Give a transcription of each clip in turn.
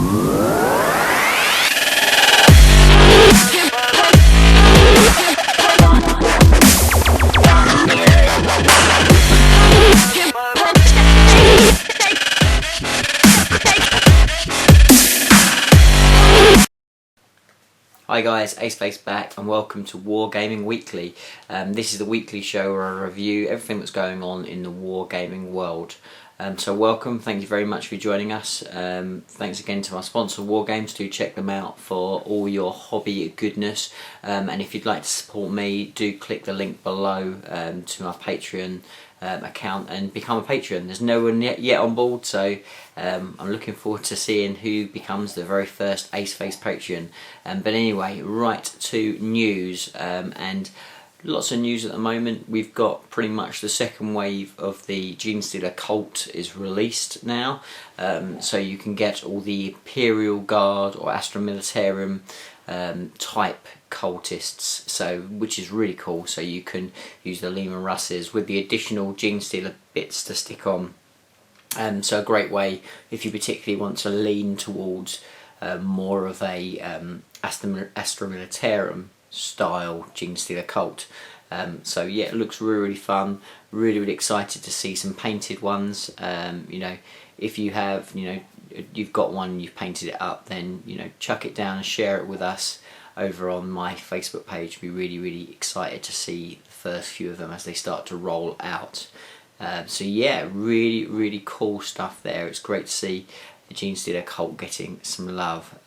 Hi guys, Ace back and welcome to Wargaming Weekly. This is the weekly show where I review everything that's going on in the wargaming world. So welcome, thank you very much for joining us. Thanks again to our sponsor Wargames. Do check them out for all your hobby goodness. And if you'd like to support me, do click the link below to my Patreon account and become a patron. There's no one yet on board, so I'm looking forward to seeing who becomes the very first Ace Patreon. But anyway, right to news, and lots of news at the moment. We've got pretty much the second wave of the Genestealer Cult is released now, so you can get all the Imperial Guard or Astra Militarum type cultists, so which is really cool. So you can use the Lehman Russes with the additional Genestealer bits to stick on. So a great way if you particularly want to lean towards more of a Astra Militarum style Genestealer cult. So yeah, it looks really fun. Really excited to see some painted ones. You know, if you have, you've got one, you've painted it up, then chuck it down and share it with us over on my Facebook page. Be really excited to see the first few of them as they start to roll out. So yeah, really cool stuff there. It's great to see the Genestealer Cult getting some love.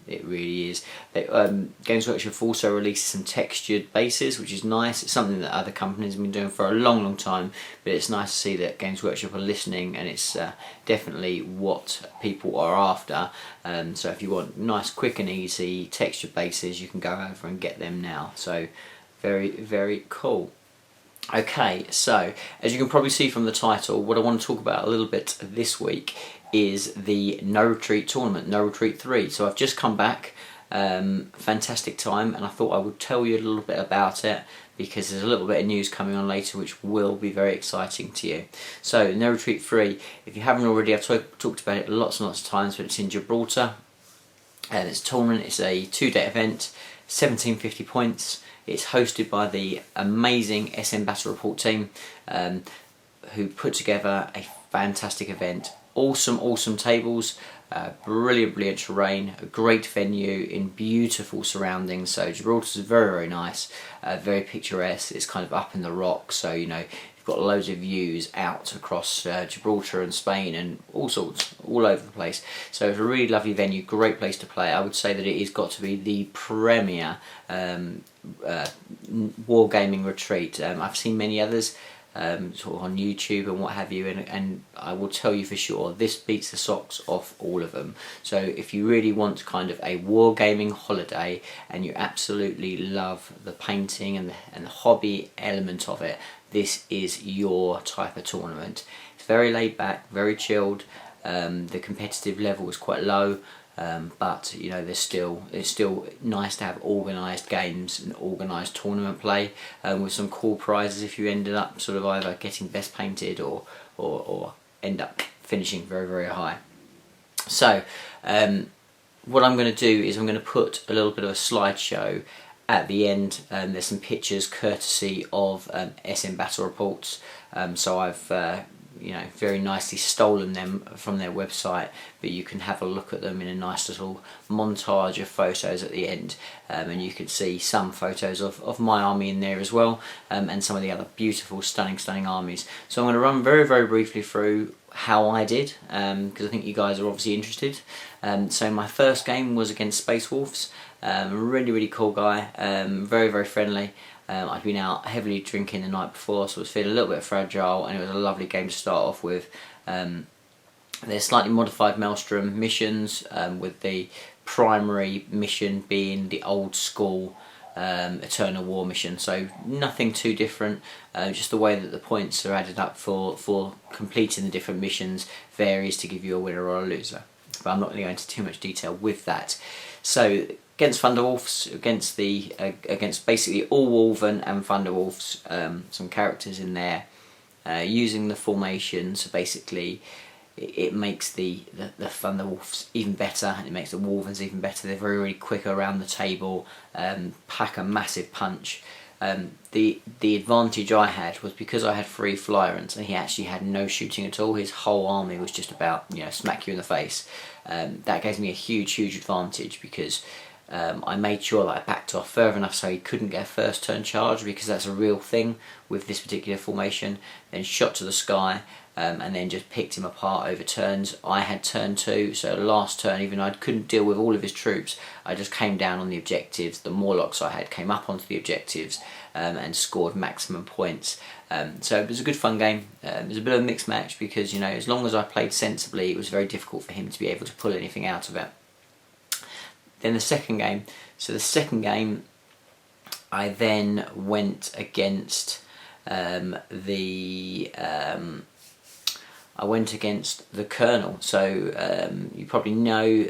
It really is. Games Workshop have also released some textured bases, which is nice. It's something that other companies have been doing for a long time, but it's nice to see that Games Workshop are listening, and it's definitely what people are after. So if you want nice, quick and easy textured bases, you can go over and get them now. So very cool. Okay, so as you can probably see from the title, what I want to talk about a little bit this week is the No Retreat tournament, No Retreat 3. So I've just come back, fantastic time, and I thought I would tell you a little bit about it because there's a little bit of news coming on later which will be very exciting to you. So No Retreat 3, if you haven't already, I've talked about it lots and lots of times, but it's in Gibraltar, and it's a tournament. It's a 2-day event, 1750 points. It's hosted by the amazing SM Battle Report team, who put together a fantastic event. Awesome tables, brilliant terrain, a great venue in beautiful surroundings. So Gibraltar's very nice, very picturesque. It's kind of up in the rocks, so you've got loads of views out across Gibraltar and Spain and all sorts, all over the place. So it's a really lovely venue, great place to play. I would say that it has got to be the premier wargaming retreat. I've seen many others sort of on YouTube and what have you, and I will tell you for sure this beats the socks off all of them. So if you really want kind of a wargaming holiday and you absolutely love the painting and the hobby element of it, this is your type of tournament. It's very laid back, very chilled. The competitive level is quite low, but it's still nice to have organised games and organised tournament play, with some cool prizes if you ended up sort of either getting best painted or end up finishing very high. So what I'm going to do is I'm going to put a little bit of a slideshow at the end. There's some pictures courtesy of SM Battle Reports. So I've very nicely stolen them from their website, but you can have a look at them in a nice little montage of photos at the end, and you can see some photos of my army in there as well, and some of the other beautiful stunning armies. So I'm going to run very briefly through how I did, because I think you guys are obviously interested. So my first game was against Space Wolves. Really cool guy, very friendly. I'd been out heavily drinking the night before, so I was feeling a little bit fragile, and it was a lovely game to start off with. There's slightly modified Maelstrom missions, with the primary mission being the old school Eternal War mission, so nothing too different, just the way that the points are added up for completing the different missions varies to give you a winner or a loser, but I'm not going to go into too much detail with that. So against Thunderwolves, against basically all Wolven and Thunderwolves, some characters in there, using the formation. So basically it makes the Thunder Wolves even better, and it makes the Wolverines even better. They're very, very quick around the table, pack a massive punch. The advantage I had was because I had 3 Flyers and he actually had no shooting at all. His whole army was just about, you know, smack you in the face. That gave me a huge advantage, because I made sure that I backed off further enough so he couldn't get a first turn charge, because that's a real thing with this particular formation. Then shot to the sky, and then just picked him apart over turns. I had turn 2, so last turn, even though I couldn't deal with all of his troops, I just came down on the objectives. The Morlocks I had came up onto the objectives, and scored maximum points. So it was a good fun game. It was a bit of a mixed match, because, you know, as long as I played sensibly, it was very difficult for him to be able to pull anything out of it. Then the second game. So the second game, I then went against the Colonel. So you probably know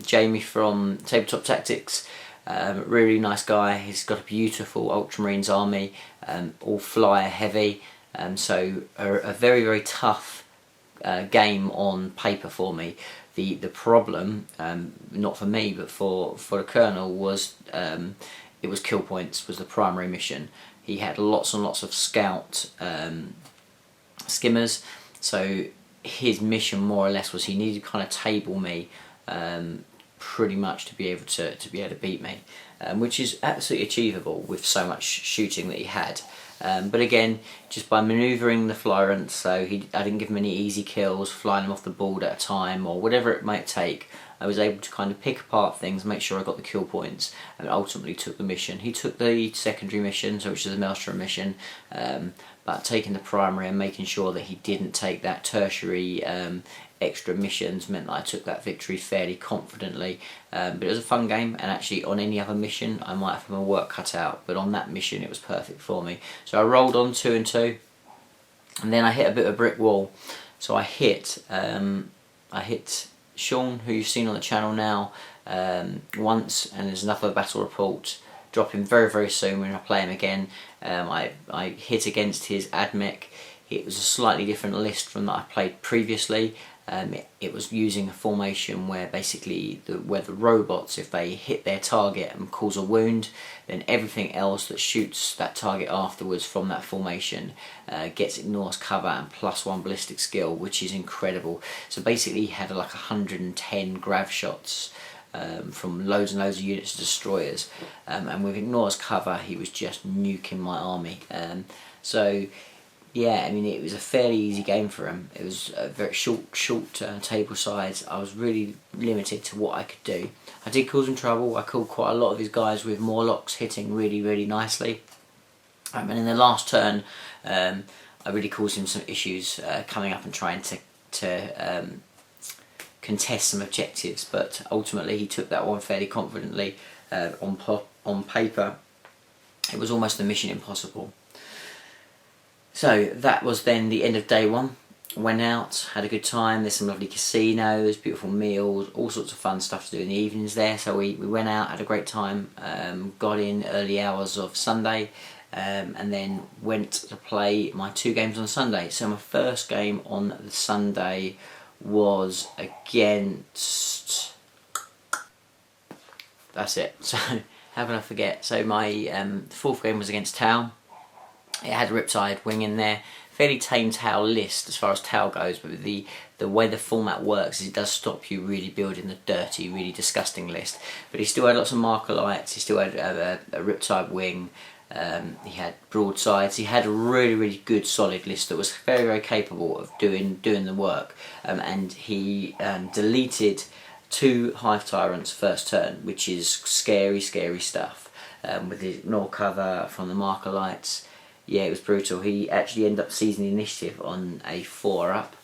Jamie from Tabletop Tactics. Really nice guy. He's got a beautiful Ultramarines army, all flyer heavy. So a very, very tough game on paper for me. The problem, not for me but for the Colonel, was it was kill points was the primary mission. He had lots and lots of scout skimmers, so his mission more or less was he needed to kind of table me pretty much to be able to beat me, which is absolutely achievable with so much shooting that he had. But again, just by manoeuvring the Flyrant, so I didn't give him any easy kills, flying him off the board at a time or whatever it might take. I was able to kind of pick apart things, make sure I got the kill points, and ultimately took the mission. He took the secondary mission, so which is the Maelstrom mission, but taking the primary and making sure that he didn't take that tertiary extra missions meant that I took that victory fairly confidently. But it was a fun game, and actually on any other mission I might have my work cut out, but on that mission it was perfect for me. So I rolled on 2 and 2, and then I hit a bit of a brick wall. So I hit Sean, who you've seen on the channel now, once, and there's another battle report. Drop him very, very soon when I play him again. I hit against his Admech. It was a slightly different list from that I played previously. It was using a formation where basically where the robots, if they hit their target and cause a wound, then everything else that shoots that target afterwards from that formation gets ignores cover and +1 ballistic skill, which is incredible. So basically he had like 110 grav shots from loads and loads of units of destroyers, and with ignores cover he was just nuking my army. So yeah, I mean, it was a fairly easy game for him. It was a very short table size. I was really limited to what I could do. I did cause him trouble. I killed quite a lot of his guys with Morlocks hitting really, really nicely. And in the last turn, I really caused him some issues coming up and trying to contest some objectives. But ultimately, he took that one fairly confidently. On paper, it was almost a mission impossible. So that was then the end of day 1. Went out, had a good time. There's some lovely casinos, beautiful meals, all sorts of fun stuff to do in the evenings there. So we went out, had a great time, got in early hours of Sunday, and then went to play my 2 games on Sunday. So my first game on the Sunday was against... That's it. So how can I forget? So my 4th game was against Tau. It had a Riptide wing in there, fairly tame Tau list as far as Tau goes, but the way the format works is it does stop you really building the dirty, really disgusting list. But he still had lots of marker lights, he still had a Riptide wing, he had broadsides, he had a really, really good solid list that was very, very capable of doing the work, and he deleted 2 Hive Tyrants first turn, which is scary, scary stuff, with his ignore cover from the marker lights. Yeah, it was brutal. He actually ended up seizing the initiative on a 4-up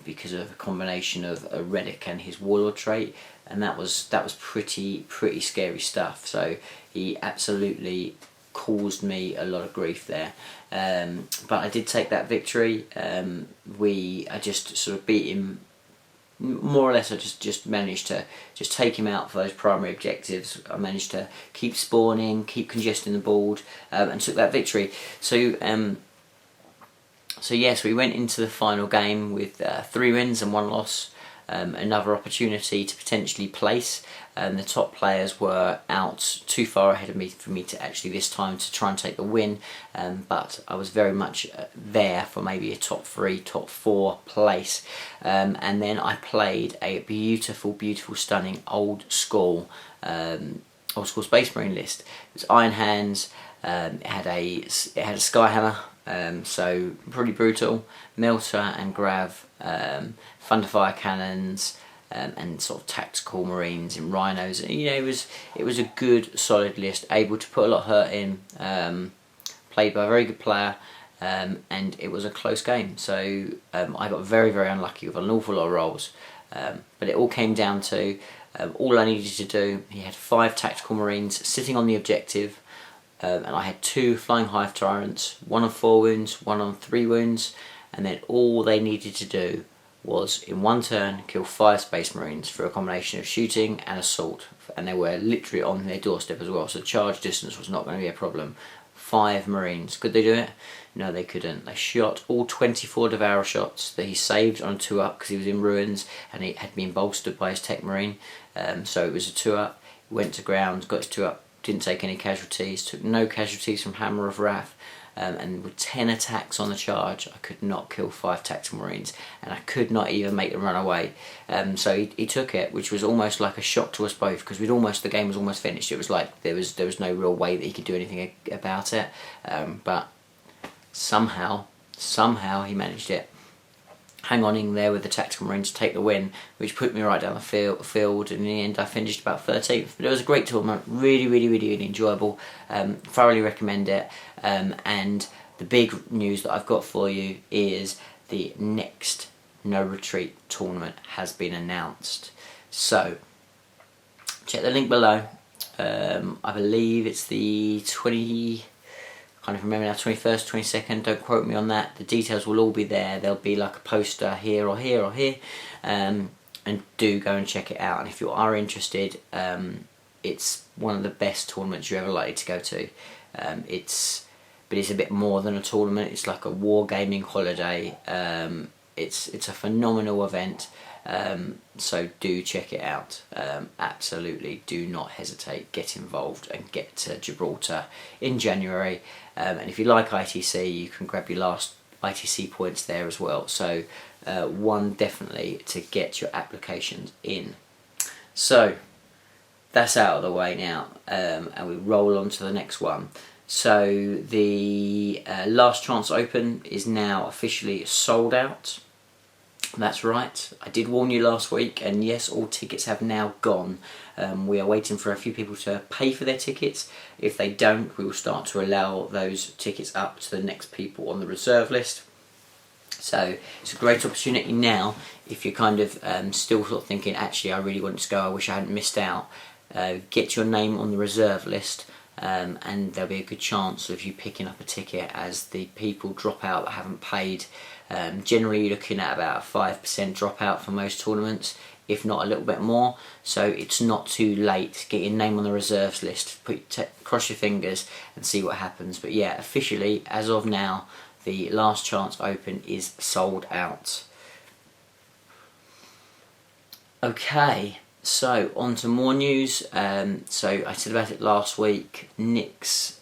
because of a combination of a Reddick and his Warlord trait, and that was pretty scary stuff. So he absolutely caused me a lot of grief there. But I did take that victory. I just sort of beat him. More or less I just managed to just take him out for those primary objectives. I managed to keep spawning, keep congesting the board, and took that victory. So So yes, we went into the final game with 3 wins and 1 loss. Another opportunity to potentially place. The top players were out too far ahead of me for me to actually this time to try and take the win, but I was very much there for maybe a top 3, top 4 place. And then I played a beautiful, stunning old school Space Marine list. It was Iron Hands. It had a Skyhammer. So pretty brutal, Melter and Grav, Thunderfire cannons, and sort of tactical marines and rhinos. You know, it was a good solid list, able to put a lot of hurt in, played by a very good player, and it was a close game. So I got very unlucky with an awful lot of rolls, but it all came down to all I needed to do. He had 5 tactical marines sitting on the objective. And I had 2 Flying Hive Tyrants, 1 on 4 wounds, 1 on 3 wounds, and then all they needed to do was, in 1 turn, kill 5 Space Marines through a combination of shooting and assault, and they were literally on their doorstep as well, so charge distance was not going to be a problem. 5 Marines. Could they do it? No, they couldn't. They shot all 24 Devourer shots that he saved on a 2-up because he was in ruins and he had been bolstered by his Tech Marine, so it was a 2-up, went to ground, got his 2-up, didn't take any casualties, took no casualties from Hammer of Wrath, and with 10 attacks on the charge I could not kill 5 tactical marines, and I could not even make them run away. So he took it, which was almost like a shock to us both, because the game was almost finished. It was like there was no real way that he could do anything about it, but somehow he managed it. Hang on in there with the tactical marines to take the win, which put me right down the field, and in the end I finished about 13th. But it was a great tournament, really enjoyable. Thoroughly recommend it. And the big news that I've got for you is the next No Retreat tournament has been announced. So check the link below. I believe it's the 20. Can't even remember now, 21st, 22nd, don't quote me on that. The details will all be there. There'll be like a poster here or here or here, and do go and check it out. And if you are interested, it's one of the best tournaments you're ever likely to go to. But it's a bit more than a tournament. It's like a wargaming holiday. It's a phenomenal event. So do check it out. Absolutely do not hesitate, get involved and get to Gibraltar in January. And if you like ITC, you can grab your last ITC points there as well. So one definitely to get your applications in. So that's out of the way now, and we roll on to the next one. So the Last Chance Open is now officially sold out. That's right, I did warn you last week, and yes, all tickets have now gone. We are waiting for a few people to pay for their tickets. If they don't, we will start to allow those tickets up to the next people on the reserve list. So it's a great opportunity now, if you're kind of still sort of thinking, actually I really wanted to go, I wish I hadn't missed out. Get your name on the reserve list, and there'll be a good chance of you picking up a ticket as the people drop out that haven't paid. Generally you're looking at about a 5% dropout for most tournaments, if not a little bit more, so it's not too late. Get your name on the reserves list, cross your fingers and see what happens. But yeah, officially as of now the Last Chance Open is sold out. Okay, so on to more news. So I said about it last week, Nick's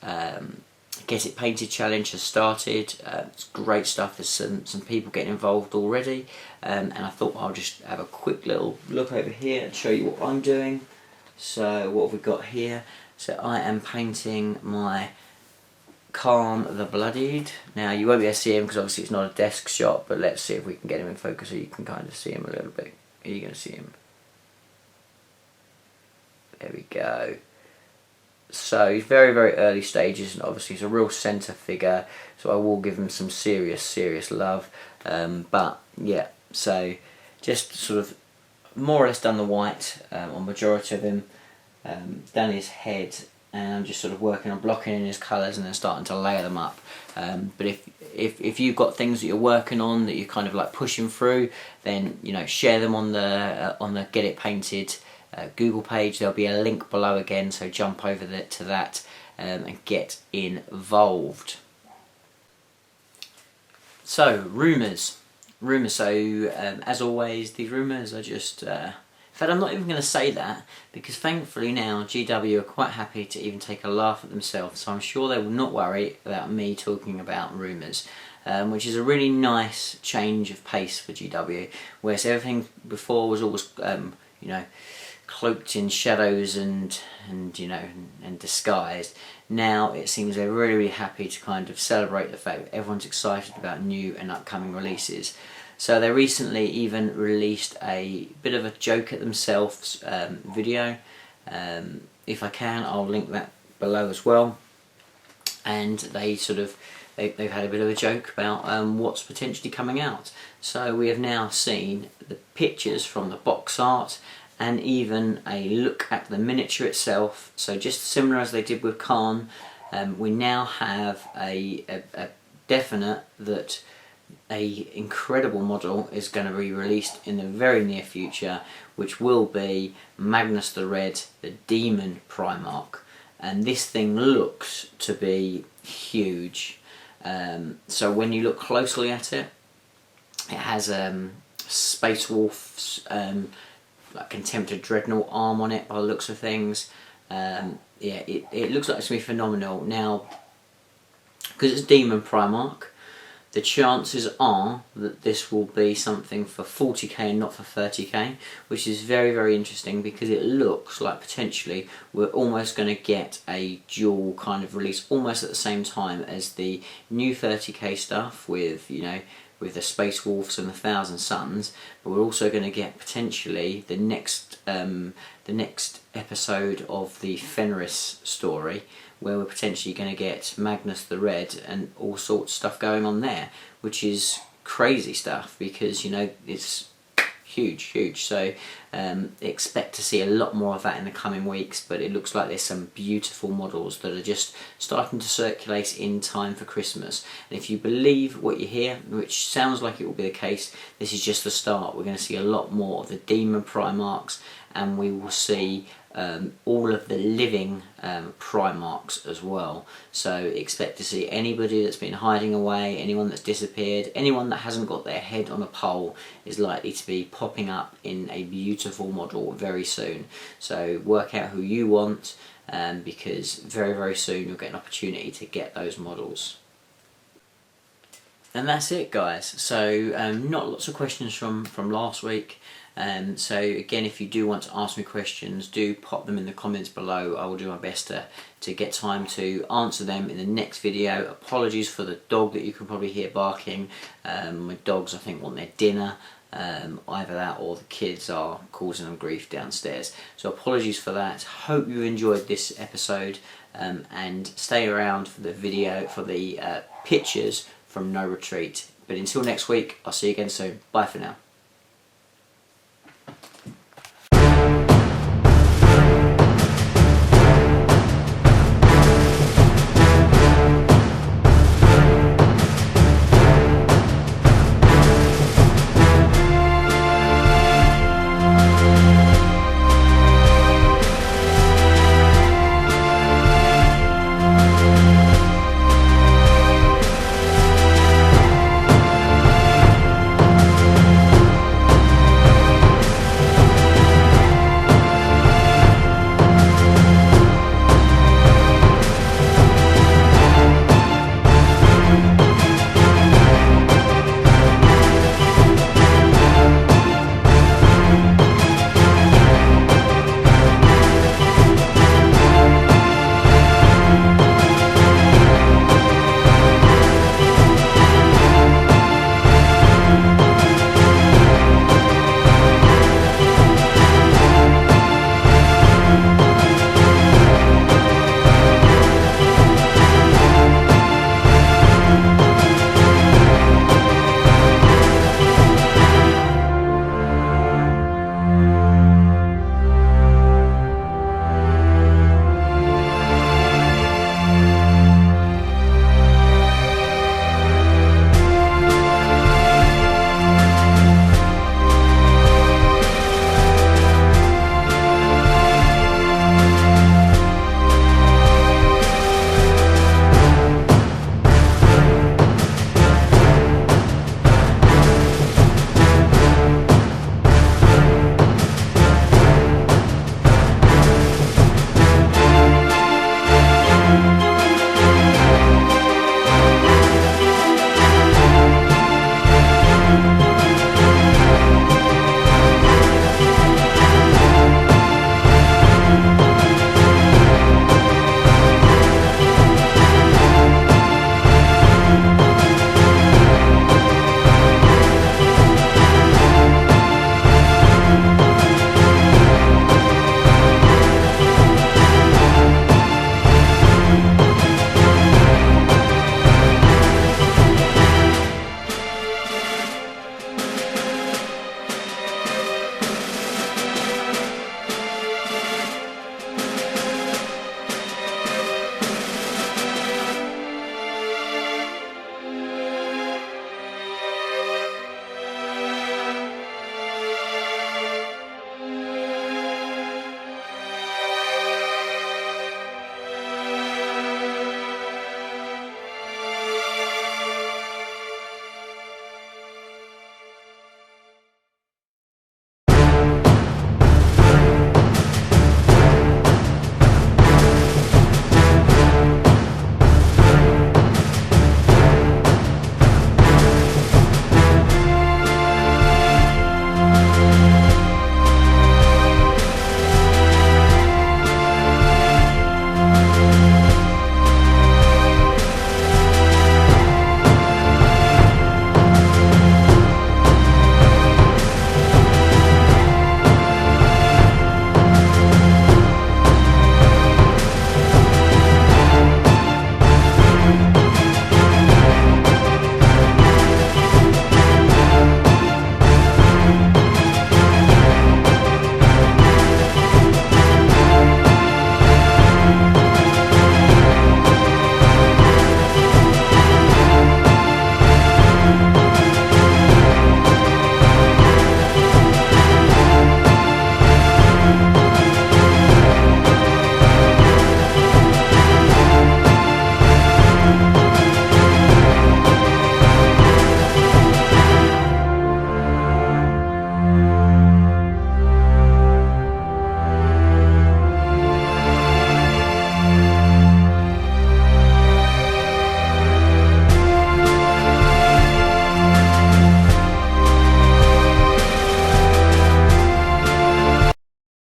Get It Painted challenge has started. It's great stuff. There's some people getting involved already, and I thought I'll just have a quick little look over here and show you what I'm doing. So what have we got here? So I am painting my Calm the Bloodied. Now you won't be able to see him because obviously it's not a desk shot, but let's see if we can get him in focus so you can kind of see him a little bit. Are you going to see him? There we go. So he's very early stages, and obviously he's a real centre figure, so I will give him some serious love. But yeah, so just sort of more or less done the white on majority of him, done his head, and I'm just sort of working on blocking in his colours and then starting to layer them up. But if you've got things that you're working on that you're kind of like pushing through, then you know, share them on the Get It Painted Google page. There'll be a link below again, so jump over to that and get involved. So, rumours. So, as always, these rumours are just... in fact, I'm not even going to say that, because thankfully now GW are quite happy to even take a laugh at themselves, so I'm sure they will not worry about me talking about rumours. Which is a really nice change of pace for GW, whereas everything before was always, you know, cloaked in shadows and you know, and disguised. Now it seems they're really, really happy to kind of celebrate the fact that everyone's excited about new and upcoming releases. So they recently even released a bit of a joke at themselves video. If I can, I'll link that below as well. And they sort of they've had a bit of a joke about what's potentially coming out. So we have now seen the pictures from the box art and even a look at the miniature itself. So just similar as they did with Khan, we now have a definite that a incredible model is going to be released in the very near future, which will be Magnus the Red, the Demon Primarch. And this thing looks to be huge. So when you look closely at it, it has Space Wolf's like Contempted Dreadnought arm on it by the looks of things. Yeah, it looks like it's going to be phenomenal. Now, because it's Demon Primarch, the chances are that this will be something for 40k and not for 30k, which is very, very interesting, because it looks like potentially we're almost going to get a dual kind of release almost at the same time as the new 30k stuff with, you know, with the Space Wolves and the Thousand Suns, but we're also going to get potentially the next episode of the Fenris story, where we're potentially going to get Magnus the Red and all sorts of stuff going on there, which is crazy stuff, because, you know, it's huge. So expect to see a lot more of that in the coming weeks, but it looks like there's some beautiful models that are just starting to circulate in time for Christmas. And if you believe what you hear, which sounds like it will be the case, this is just the start. We're going to see a lot more of the Demon Primarchs, and we will see all of the living Primarchs as well. So expect to see anybody that's been hiding away, anyone that's disappeared, anyone that hasn't got their head on a pole is likely to be popping up in a beautiful model very soon. So work out who you want, because very, very soon you'll get an opportunity to get those models. And that's it, guys. So not lots of questions from last week. So again, if you do want to ask me questions, do pop them in the comments below. I will do my best to get time to answer them in the next video. Apologies for the dog that you can probably hear barking. My dogs, I think, want their dinner. Either that or the kids are causing them grief downstairs. So apologies for that. Hope you enjoyed this episode, and stay around for the video, for the pictures from No Retreat. But until next week, I'll see you again soon. Bye for now.